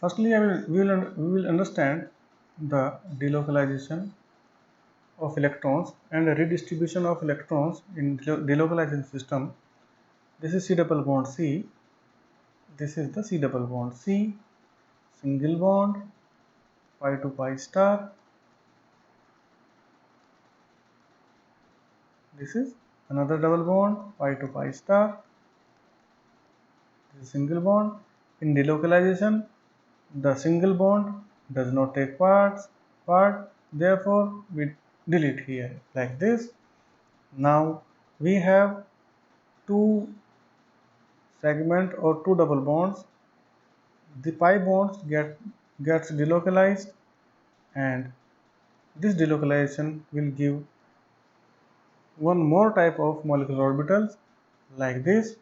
Firstly, we will understand the delocalization of electrons and redistribution of electrons in delocalization system. This is C double bond C. This is the C double bond C, single bond, pi to pi star. This is another double bond, pi to pi star. This is single bond. In delocalization, the single bond does not take part, therefore we delete here like this. Now we have two segment or two double bonds. The pi bonds gets delocalized, and this delocalization will give one more type of molecular orbitals like this.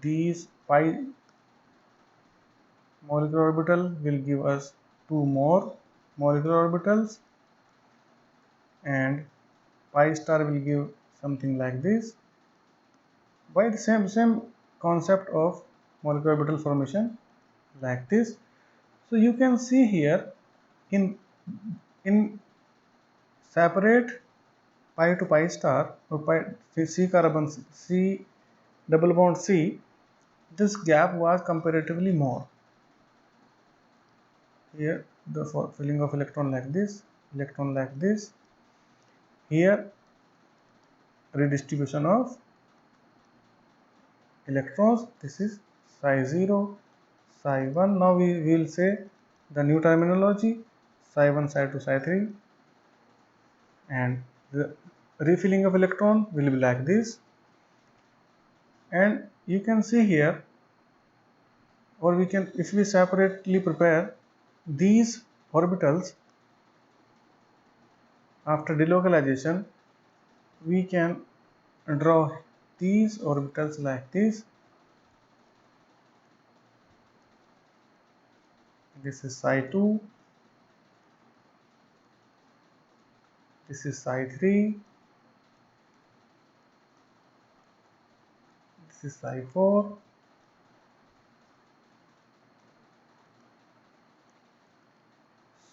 These pi molecular orbital will give us two more molecular orbitals, and pi star will give something like this. By the same concept of molecular orbital formation like this. So you can see here in separate pi to pi star or pi C carbon C double bond C, this gap was comparatively more. Here the filling of electron like this, here redistribution of electrons. This is psi 0, psi 1. Now we will say the new terminology, psi 1, psi 2, psi 3, and the refilling of electron will be like this. And you can see here, or we can, if we separately prepare these orbitals after delocalization, we can draw these orbitals like this. This is psi 2, this is psi 3, this is psi 4,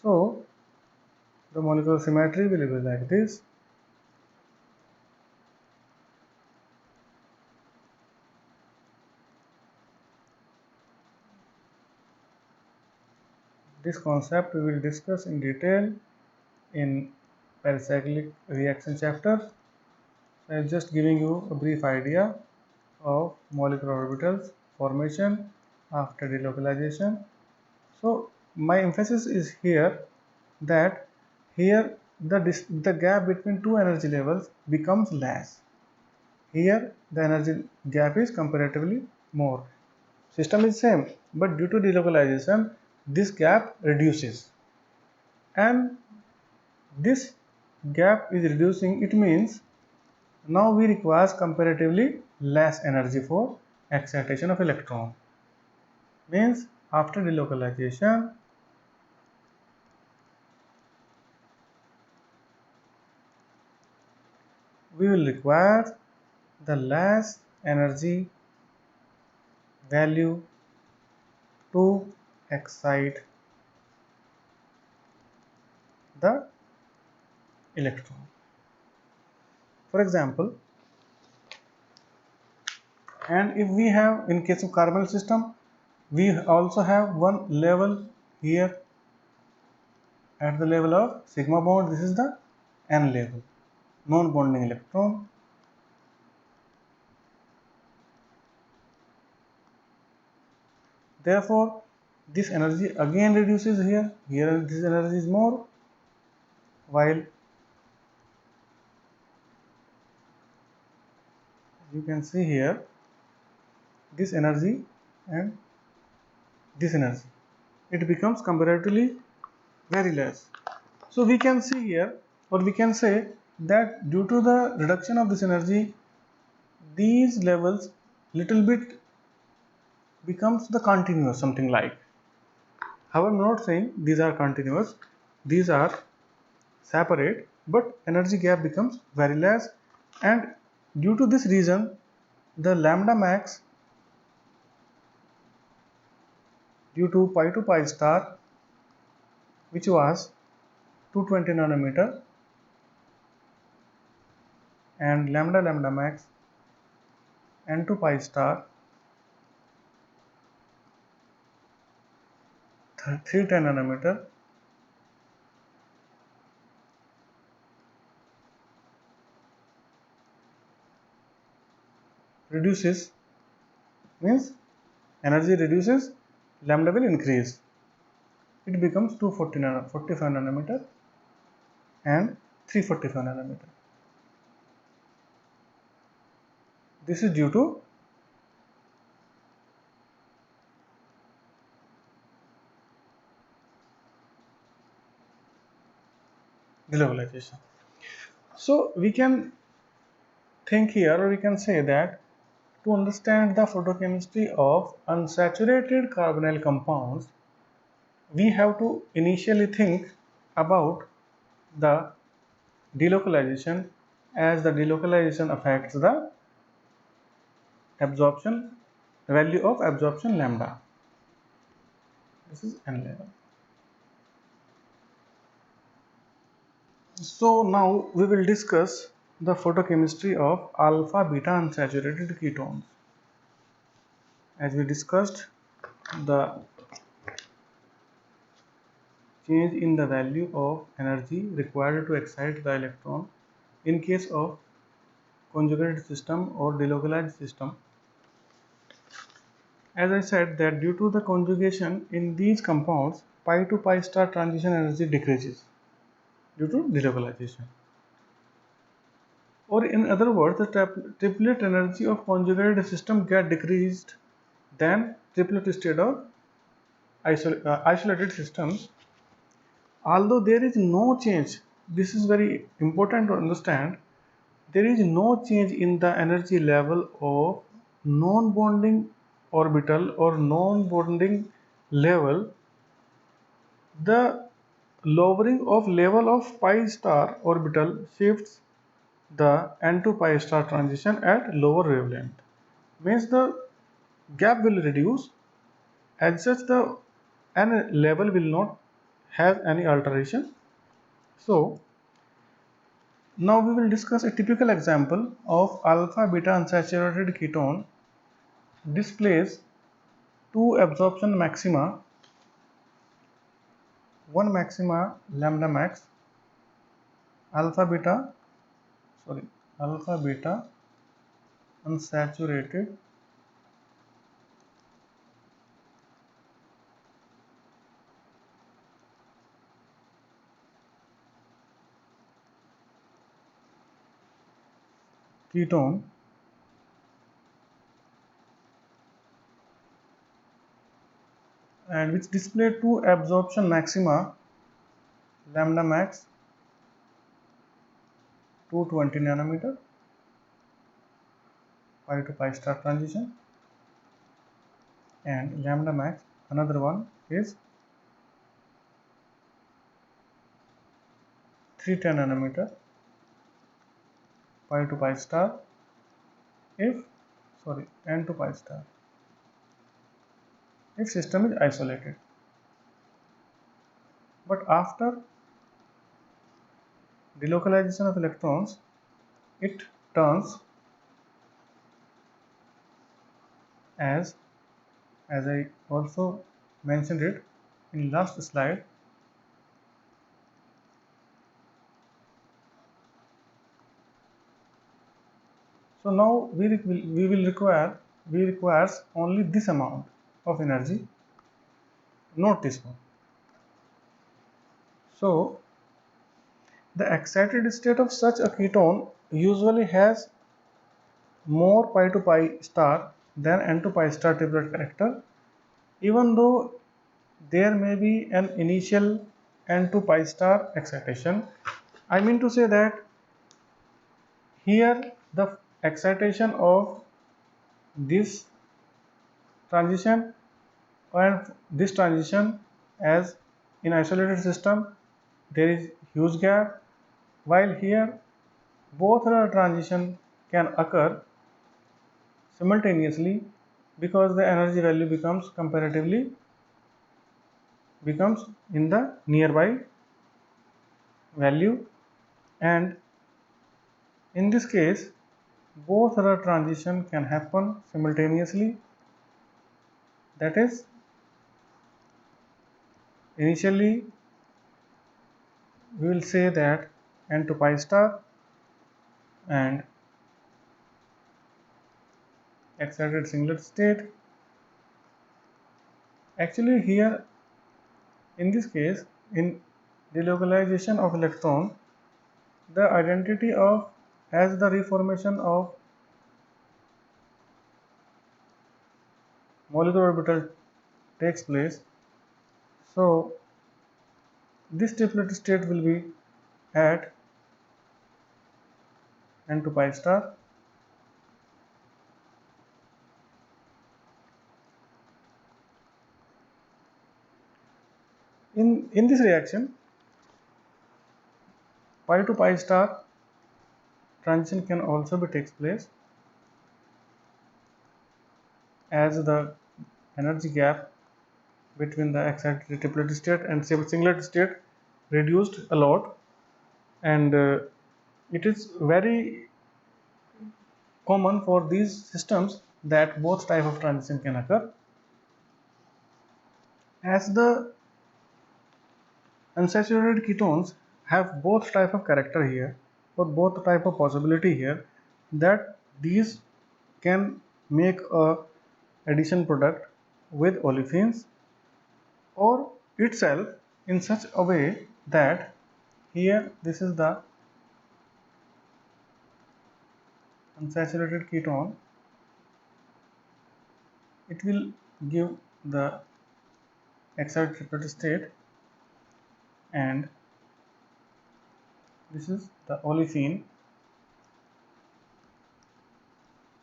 so the molecular symmetry will be like this. This concept we will discuss in detail in pericyclic reaction chapter. I am just giving you a brief idea of molecular orbitals formation after delocalization. So my emphasis is here that here the gap between two energy levels becomes less. Here the energy gap is comparatively more. System is same, but due to delocalization this gap reduces, and this gap is reducing. It means now we require comparatively less energy for excitation of electron. Means after delocalization we will require the less energy value to excite the electron. For example, and if we have, in case of carbonyl system, we also have one level here at the level of sigma bond. This is the n level, non-bonding electron. Therefore this energy again reduces here. Here this energy is more, while you can see here this energy and this energy, it becomes comparatively very less. So we can see here, or we can say that due to the reduction of this energy, these levels little bit becomes the continuous, something like. However, I'm not saying these are continuous, these are separate, but energy gap becomes very less, and due to this reason the lambda max due to pi to pi star, which was 220 nanometer, and lambda lambda max n to pi star 310 nanometer, reduces, means energy reduces, lambda will increase. It becomes 245 nanometer and 345 nanometer. This is due to delocalization. So we can think here, or we can say that to understand the photochemistry of unsaturated carbonyl compounds, we have to initially think about the delocalization, as the delocalization affects the absorption value of absorption lambda. This is n level. So now we will discuss the photochemistry of alpha beta unsaturated ketones. As we discussed, the change in the value of energy required to excite the electron in case of conjugated system or delocalized system. As I said, that due to the conjugation in these compounds, pi to pi star transition energy decreases due to delocalization. Or in other words, the triplet energy of conjugated system get decreased than triplet state of isolated systems. Although there is no change, this is very important to understand, there is no change in the energy level of non-bonding orbital or non-bonding level. The lowering of level of pi star orbital shifts the n to pi star transition at lower wavelength. Means the gap will reduce, as such the n level will not have any alteration. So now we will discuss a typical example of alpha beta unsaturated ketone displays two absorption maxima, one maxima lambda max, alpha beta unsaturated ketone and which display two absorption maxima, lambda max 220 nanometer, pi to pi star transition, and lambda max, another one is 310 nanometer, pi to pi star, if n to pi star, if system is isolated. But after delocalization of electrons, it turns as I also mentioned it in last slide, so now we requires only this amount of energy, not this one. So the excited state of such a ketone usually has more pi to pi star than n to pi star triplet character, even though there may be an initial n to pi star excitation. I mean to say that here the excitation of this transition and this transition, as in isolated system there is huge gap, while here both the transition can occur simultaneously because the energy value becomes comparatively becomes in the nearby value, and in this case both the transition can happen simultaneously. That is, initially we will say that n to pi star and excited singlet state. Actually here in this case, in delocalization of electron, the identity of as the reformation of molecular orbital takes place, so this triplet state will be at n to pi star. In this reaction, pi to pi star transition can also be takes place, as the energy gap between the excited triplet state and singlet state reduced a lot, and it is very common for these systems that both type of transition can occur. As the unsaturated ketones have both type of character here, or both type of possibility here, that these can make a addition product with olefins, or itself in such a way that here this is the unsaturated ketone, it will give the excited triplet state, and this is the olefin,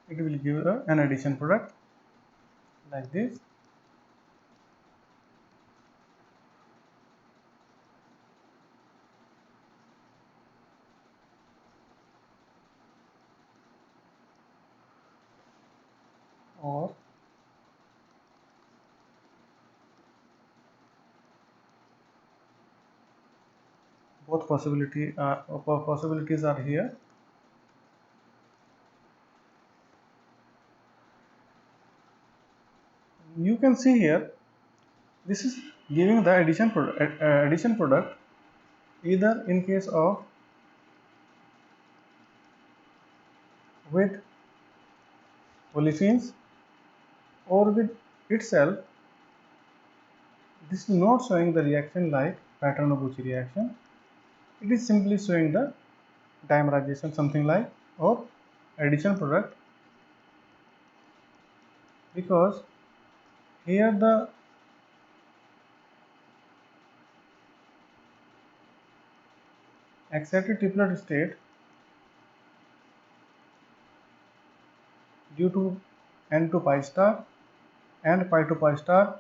it will give an addition product like this. Or both possibilities are here. You can see here this is giving the addition product either in case of with olefins or with itself. This is not showing the reaction like Paterno-Bucci reaction. It is simply showing the dimerization, something like, or addition product, because here the excited triplet state due to n to pi star and pi to pi star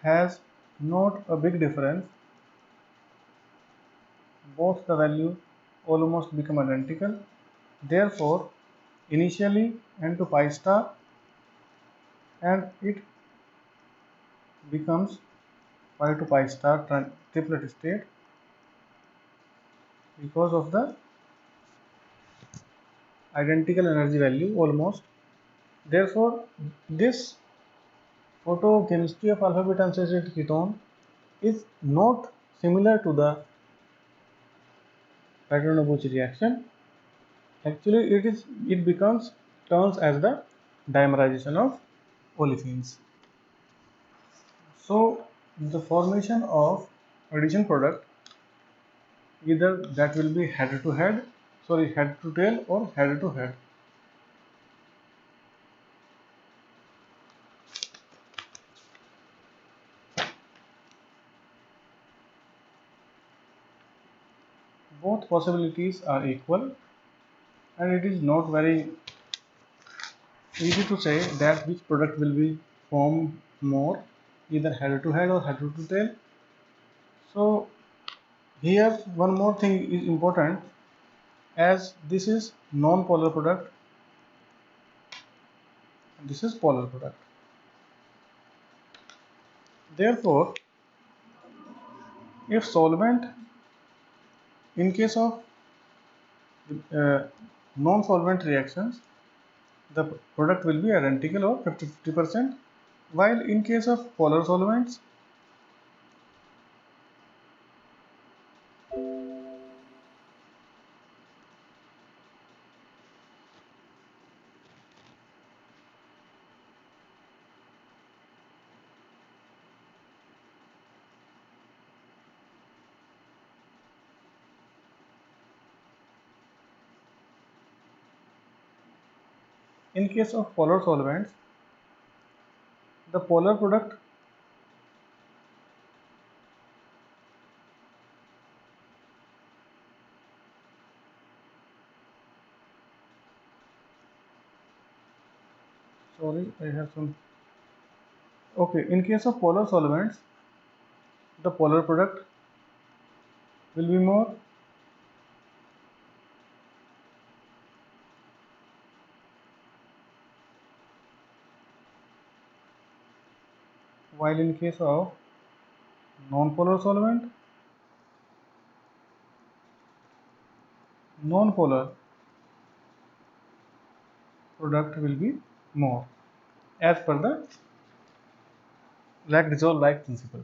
has not a big difference. Both the values almost become identical. Therefore, initially n to pi star, and it becomes pi to pi star triplet state because of the identical energy value almost. Therefore, this photochemistry of alpha beta unsaturated ketone is not similar to the Paterno-Bucci reaction. Actually, it becomes turns as the dimerization of olefins. So the formation of addition product, either that will be head to tail or head to head. Both possibilities are equal, and it is not very easy to say that which product will be formed more, either head to head or head to tail. So here one more thing is important, as this is non-polar product and this is polar product. Therefore, If solvent, in case of non-solvent reactions, the product will be identical or 50-50%, while in case of polar solvents, in case of polar solvents, the polar product sorry, I have some. Okay, in case of polar solvents, the polar product will be more, while in case of non-polar solvent, non-polar product will be more, as per the like dissolve like principle.